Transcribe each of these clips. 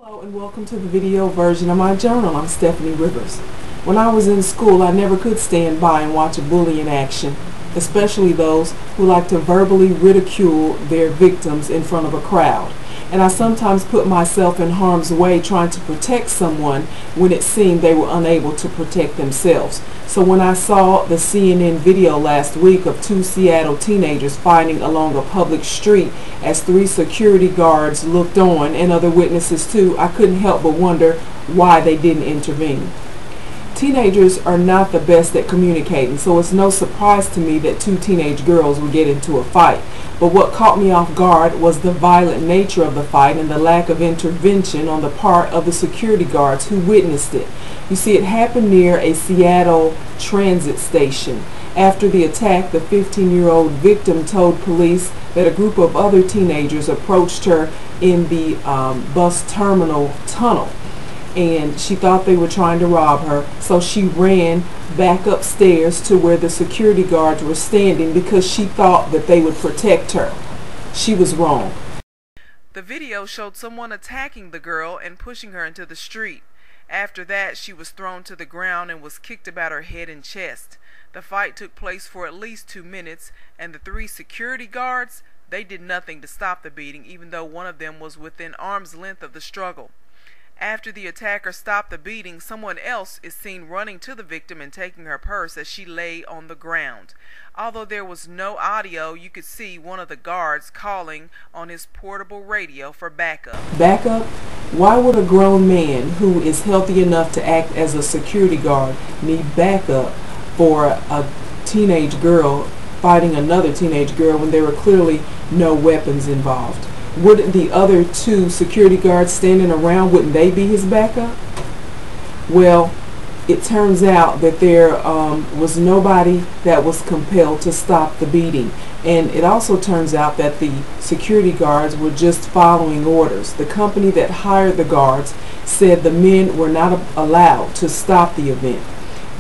Hello and welcome to the video version of my journal. I'm Stephanie Rivers. When I was in school, I never could stand by and watch a bully in action, especially those who like to verbally ridicule their victims in front of a crowd. And I sometimes put myself in harm's way trying to protect someone when it seemed they were unable to protect themselves. So when I saw the CNN video last week of two Seattle teenagers fighting along a public street as three security guards looked on and other witnesses too, I couldn't help but wonder why they didn't intervene. Teenagers are not the best at communicating, so it's no surprise to me that two teenage girls would get into a fight. But what caught me off guard was the violent nature of the fight and the lack of intervention on the part of the security guards who witnessed it. You see, it happened near a Seattle transit station. After the attack, the 15-year-old victim told police that a group of other teenagers approached her in the bus terminal tunnel, and she thought they were trying to rob her, so she ran back upstairs to where the security guards were standing because she thought that they would protect her. She was wrong. The video showed someone attacking the girl and pushing her into the street. After that, she was thrown to the ground and was kicked about her head and chest. The fight took place for at least 2 minutes, and the three security guards, they did nothing to stop the beating, even though one of them was within arm's length of the struggle. After the attacker stopped the beating, someone else is seen running to the victim and taking her purse as she lay on the ground. Although there was no audio, you could see one of the guards calling on his portable radio for backup. Backup? Why would a grown man who is healthy enough to act as a security guard need backup for a teenage girl fighting another teenage girl when there were clearly no weapons involved? Wouldn't the other two security guards standing around, wouldn't they be his backup? Well, it turns out that there was nobody that was compelled to stop the beating. And it also turns out that the security guards were just following orders. The company that hired the guards said the men were not allowed to stop the event.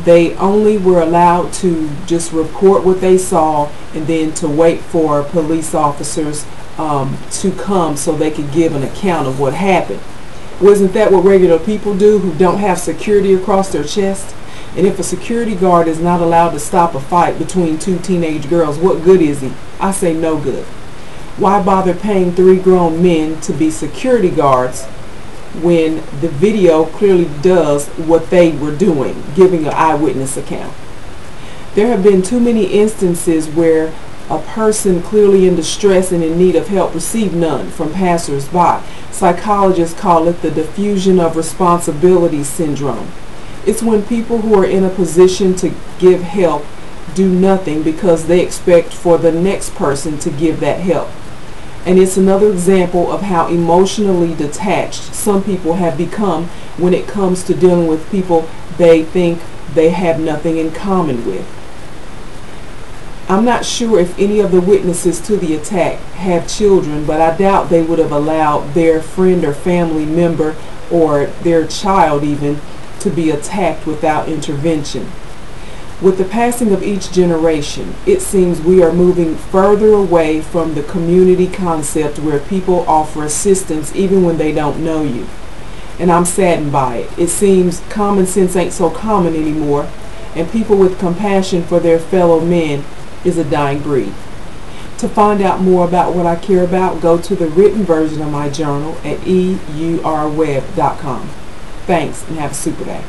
They only were allowed to just report what they saw and then to wait for police officers to come so they could give an account of what happened. Wasn't that what regular people do who don't have security across their chest? And if a security guard is not allowed to stop a fight between two teenage girls, what good is he? I say no good. Why bother paying 3 grown men to be security guards when the video clearly does what they were doing, giving an eyewitness account? There have been too many instances where a person clearly in distress and in need of help received none from passers-by. Psychologists call it the diffusion of responsibility syndrome. It's when people who are in a position to give help do nothing because they expect for the next person to give that help. And it's another example of how emotionally detached some people have become when it comes to dealing with people they think they have nothing in common with. I'm not sure if any of the witnesses to the attack have children, but I doubt they would have allowed their friend or family member or their child even to be attacked without intervention. With the passing of each generation, it seems we are moving further away from the community concept where people offer assistance even when they don't know you. And I'm saddened by it. It seems common sense ain't so common anymore, and people with compassion for their fellow men is a dying breed. To find out more about what I care about, go to the written version of my journal at eurweb.com. Thanks and have a super day.